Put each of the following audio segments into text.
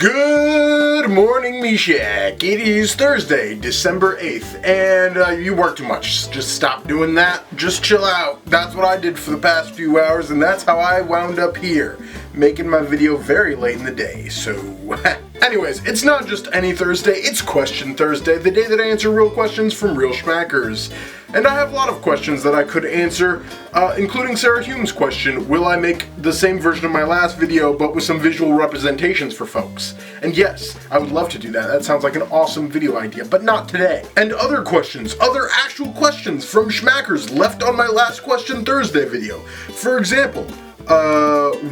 Good morning, Meshach. It is Thursday, December 8th, and you work too much. Just stop doing that. Just chill out. That's what I did for the past few hours, and that's how I wound up here, making my video very late in the day. So, anyways, it's not just any Thursday, it's Question Thursday, the day that I answer real questions from real schmackers. And I have a lot of questions that I could answer, including Sarah Hume's question, will I make the same version of my last video but with some visual representations for folks? And yes, I would love to do that. That sounds like an awesome video idea, but not today. And other questions, other actual questions from schmackers left on my last Question Thursday video. For example,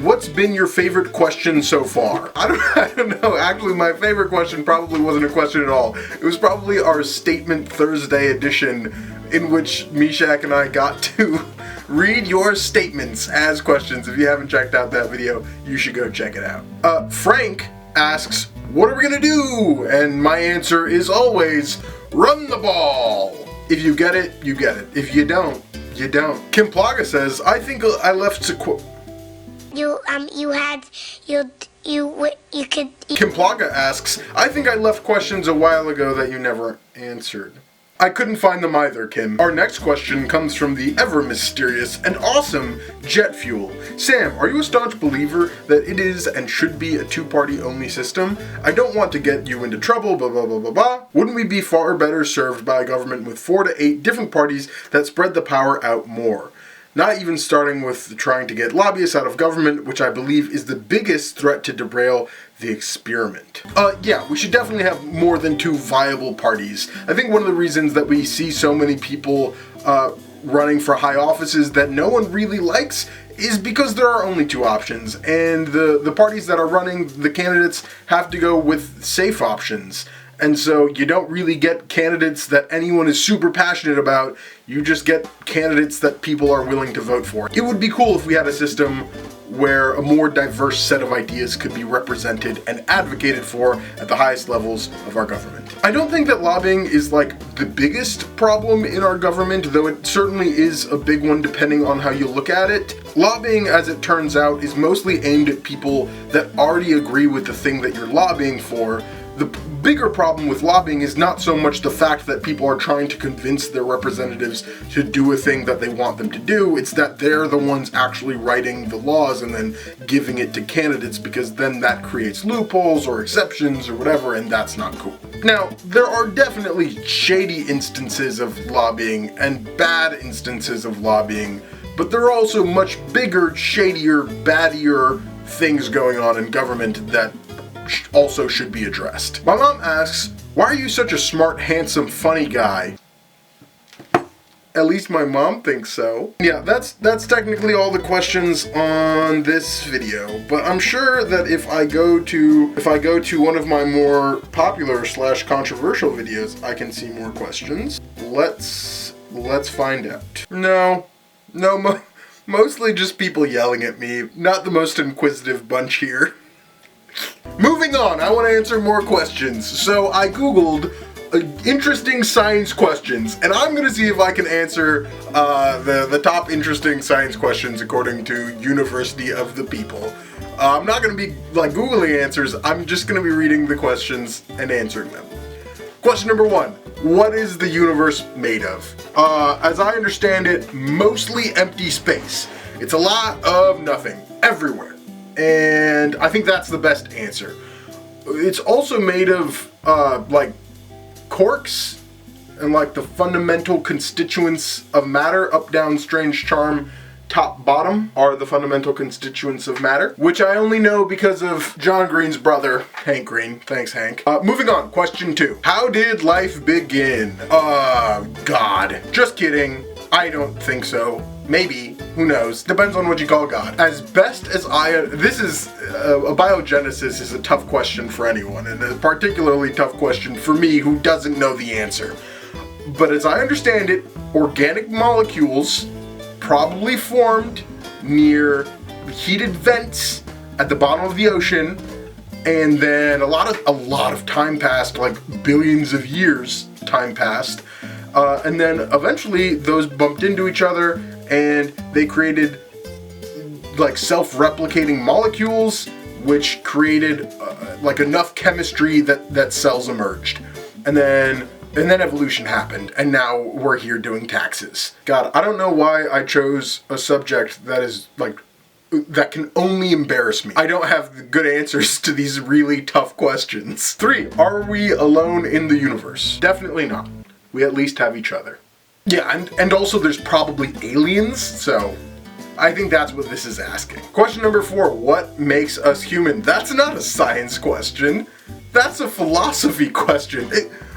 what's been your favorite question so far? I don't know. Actually, my favorite question probably wasn't a question at all. It was probably our Statement Thursday edition, in which Meshach and I got to read your statements as questions. If you haven't checked out that video, you should go check it out. Frank asks, what are we gonna do? And my answer is always, run the ball. If you get it, you get it. If you don't, you don't. Kim Plaga says, I think I left to quote. Kim Plaga asks, I think I left questions a while ago that you never answered. I couldn't find them either, Kim. Our next question comes from the ever-mysterious and awesome Jet Fuel. Sam, are you a staunch believer that it is and should be a two-party only system? I don't want to get you into trouble, blah blah blah blah blah. Wouldn't we be far better served by a government with 4 to 8 different parties that spread the power out more? Not even starting with trying to get lobbyists out of government, which I believe is the biggest threat to derail the experiment. Yeah, we should definitely have more than 2 viable parties. I think one of the reasons that we see so many people running for high offices that no one really likes is because there are only 2 options, and the parties that are running, the candidates, have to go with safe options. And so you don't really get candidates that anyone is super passionate about, you just get candidates that people are willing to vote for. It would be cool if we had a system where a more diverse set of ideas could be represented and advocated for at the highest levels of our government. I don't think that lobbying is like the biggest problem in our government, though it certainly is a big one depending on how you look at it. Lobbying, as it turns out, is mostly aimed at people that already agree with the thing that you're lobbying for. The bigger problem with lobbying is not so much the fact that people are trying to convince their representatives to do a thing that they want them to do, it's that they're the ones actually writing the laws and then giving it to candidates, because then that creates loopholes or exceptions or whatever, and that's not cool. Now, there are definitely shady instances of lobbying and bad instances of lobbying, but there are also much bigger, shadier, baddier things going on in government that also should be addressed. My mom asks, why are you such a smart, handsome, funny guy? At least my mom thinks so. Yeah, that's technically all the questions on this video, but I'm sure that if I go to one of my more popular / controversial videos, I can see more questions. Let's find out. No, mostly just people yelling at me. Not the most inquisitive bunch here. Moving on, I want to answer more questions. So I googled interesting science questions, and I'm going to see if I can answer the top interesting science questions according to University of the People. I'm not going to be like Googling answers, I'm just going to be reading the questions and answering them. Question number 1. What is the universe made of? As I understand it, mostly empty space. It's a lot of nothing, everywhere. And I think that's the best answer. It's also made of like quarks and like the fundamental constituents of matter. Up, down, strange charm, top, bottom are the fundamental constituents of matter, which I only know because of John Green's brother, Hank Green. Thanks, Hank. Moving on, question 2. How did life begin? God. Just kidding. I don't think so. Maybe. Who knows? Depends on what you call God. As best as this is, abiogenesis is a tough question for anyone, and a particularly tough question for me who doesn't know the answer. But as I understand it, organic molecules probably formed near heated vents at the bottom of the ocean, and then a lot of time passed, like billions of years time passed, and then eventually those bumped into each other and they created like self-replicating molecules which created like enough chemistry that cells emerged. And then evolution happened, and now we're here doing taxes. God, I don't know why I chose a subject that is like, that can only embarrass me. I don't have good answers to these really tough questions. 3, are we alone in the universe? Definitely not. We at least have each other. Yeah, and also there's probably aliens, so I think that's what this is asking. Question number 4, what makes us human? That's not a science question. That's a philosophy question.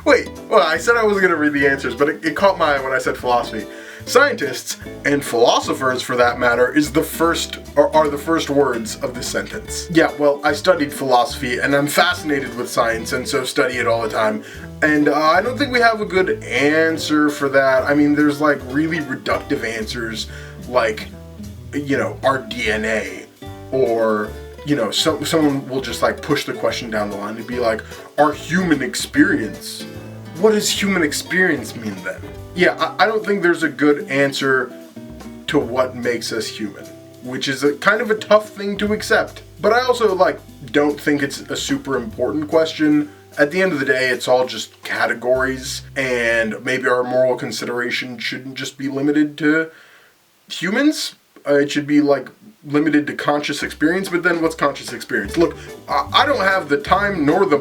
Wait, well, I said I wasn't gonna read the answers, but it caught my eye when I said philosophy. Scientists, and philosophers for that matter, are the first words of this sentence. Yeah, well, I studied philosophy, and I'm fascinated with science, and so study it all the time. And I don't think we have a good answer for that. I mean, there's like really reductive answers, like, you know, our DNA, or, you know, someone will just like push the question down the line and be like, our human experience. What does human experience mean then? Yeah, I don't think there's a good answer to what makes us human, which is a kind of a tough thing to accept. But I also like don't think it's a super important question. At the end of the day, it's all just categories, and maybe our moral consideration shouldn't just be limited to humans. It should be like limited to conscious experience, but then what's conscious experience? Look, I don't have the time nor the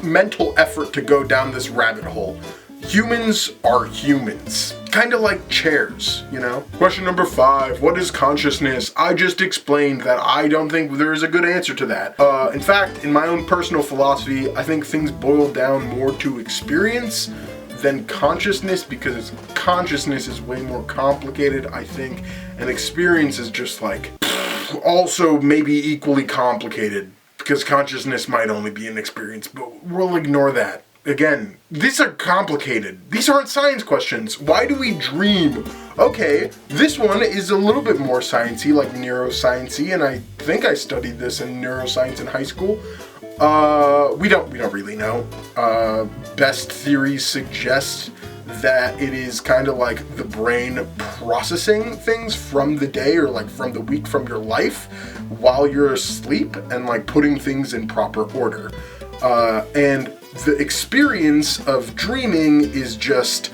mental effort to go down this rabbit hole. Humans are humans. Kind of like chairs, you know? Question number 5, what is consciousness? I just explained that I don't think there is a good answer to that. In fact, in my own personal philosophy, I think things boil down more to experience than consciousness, because consciousness is way more complicated, I think, and experience is just like, also maybe equally complicated, because consciousness might only be an experience, but we'll ignore that. Again, these are complicated. These aren't science questions. Why do we dream? Okay, this one is a little bit more sciencey, like neuroscience-y, and I think I studied this in neuroscience in high school. We don't really know. Best theories suggest that it is kind of like the brain processing things from the day or like from the week from your life while you're asleep and like putting things in proper order. And the experience of dreaming is just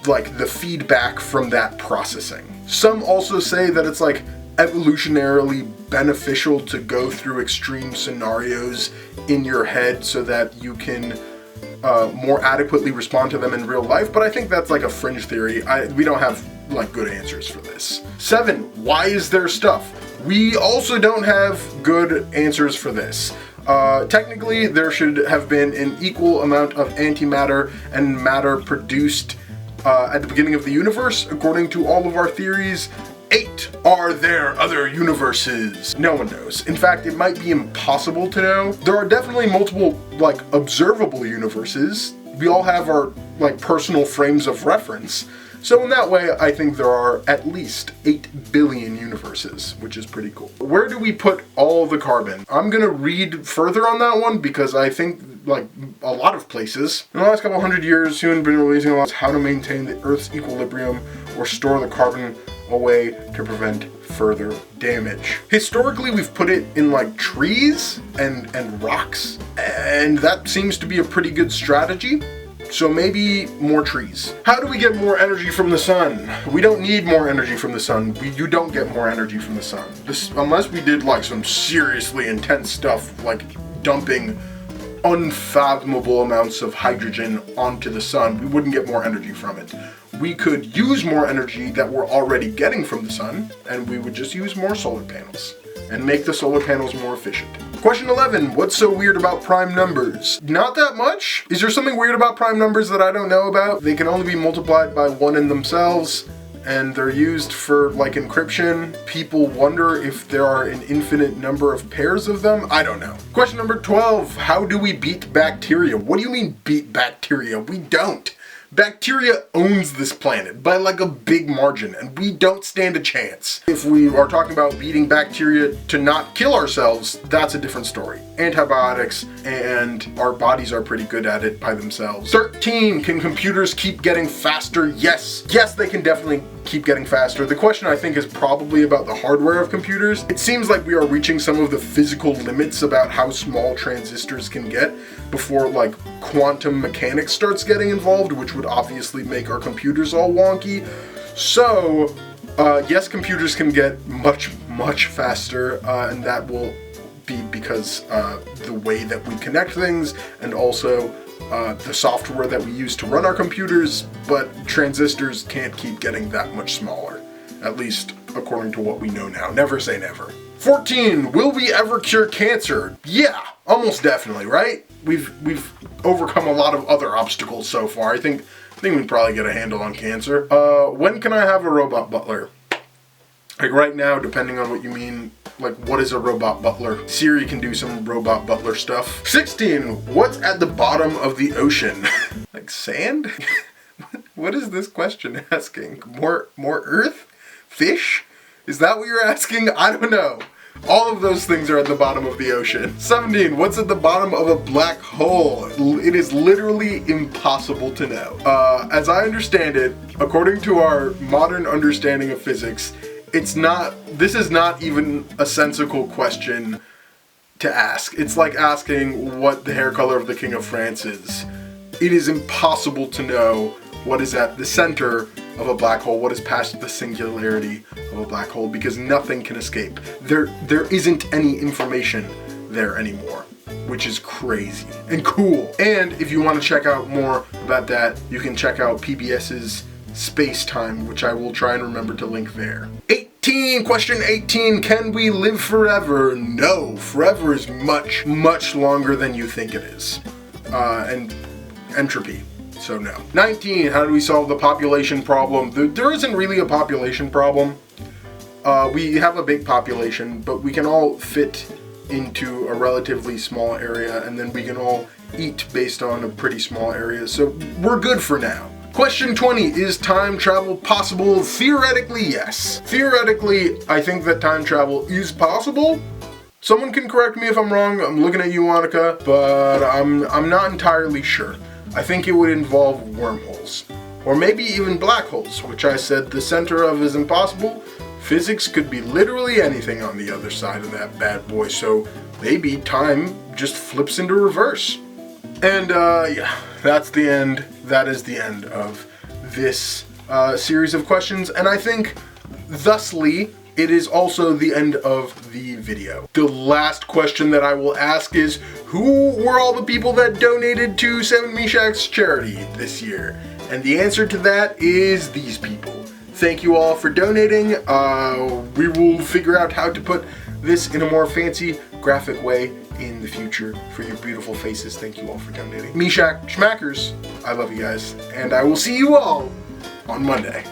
like the feedback from that processing. Some also say that it's like evolutionarily beneficial to go through extreme scenarios in your head so that you can more adequately respond to them in real life, but I think that's like a fringe theory. We don't have like good answers for this. 7, why is there stuff? We also don't have good answers for this. Technically, there should have been an equal amount of antimatter and matter produced at the beginning of the universe, according to all of our theories. 8, are there other universes? No one knows. In fact, it might be impossible to know. There are definitely multiple, like, observable universes. We all have our, like, personal frames of reference. So in that way, I think there are at least 8 billion universes, which is pretty cool. Where do we put all the carbon? I'm gonna read further on that one because I think, like, a lot of places. In the last couple hundred years, humans have been releasing a lot how to maintain the Earth's equilibrium or store the carbon away to prevent further damage. Historically, we've put it in like trees and rocks, and that seems to be a pretty good strategy. So maybe more trees. How do we get more energy from the sun? We don't need more energy from the sun. You don't get more energy from the sun. Unless we did like some seriously intense stuff, like dumping unfathomable amounts of hydrogen onto the sun, we wouldn't get more energy from it. We could use more energy that we're already getting from the sun, and we would just use more solar panels and make the solar panels more efficient. Question 11, what's so weird about prime numbers? Not that much. Is there something weird about prime numbers that I don't know about? They can only be multiplied by 1 in themselves, and they're used for like encryption. People wonder if there are an infinite number of pairs of them. I don't know. Question number 12, how do we beat bacteria? What do you mean beat bacteria? We don't. Bacteria owns this planet by like a big margin, and we don't stand a chance. If we are talking about beating bacteria to not kill ourselves, that's a different story. Antibiotics, and our bodies are pretty good at it by themselves. 13, can computers keep getting faster? Yes. Yes, they can definitely keep getting faster. The question, I think, is probably about the hardware of computers. It seems like we are reaching some of the physical limits about how small transistors can get before, like, quantum mechanics starts getting involved, which would obviously make our computers all wonky. So, yes, computers can get much, much faster, and that will be because the way that we connect things, and also the software that we use to run our computers, but transistors can't keep getting that much smaller, at least according to what we know now. Never say never. 14, will we ever cure cancer? Yeah, almost definitely, right? We've overcome a lot of other obstacles so far. I think we'd probably get a handle on cancer. When can I have a robot butler? Like right now, depending on what you mean, like what is a robot butler? Siri can do some robot butler stuff. 16, what's at the bottom of the ocean? Like sand? What is this question asking? More Earth? Fish? Is that what you're asking? I don't know. All of those things are at the bottom of the ocean. 17, what's at the bottom of a black hole? It is literally impossible to know. As I understand it, according to our modern understanding of physics, this is not even a sensical question to ask. It's like asking what the hair color of the King of France is. It is impossible to know what is at the center of a black hole, what is past the singularity of a black hole, because nothing can escape. There isn't any information there anymore, which is crazy and cool. And if you want to check out more about that, you can check out PBS's Space Time, which I will try and remember to link there. 18, question 18, can we live forever? No, forever is much, much longer than you think it is. And entropy, so no. 19, how do we solve the population problem? There isn't really a population problem. We have a big population, but we can all fit into a relatively small area, and then we can all eat based on a pretty small area, so we're good for now. Question 20, is time travel possible? Theoretically, yes. Theoretically, I think that time travel is possible. Someone can correct me if I'm wrong. I'm looking at you, Monica, but I'm not entirely sure. I think it would involve wormholes, or maybe even black holes, which I said the center of is impossible. Physics could be literally anything on the other side of that bad boy, so maybe time just flips into reverse. And yeah, that's the end. That is the end of this series of questions, and I think thusly it is also the end of the video. The last question that I will ask is, who were all the people that donated to Sam and Meshach's charity this year? And the answer to that is these people. Thank you all for donating. We will figure out how to put this in a more fancy, graphic way in the future for your beautiful faces. Thank you all for donating. Meshach Schmackers, I love you guys, and I will see you all on Monday.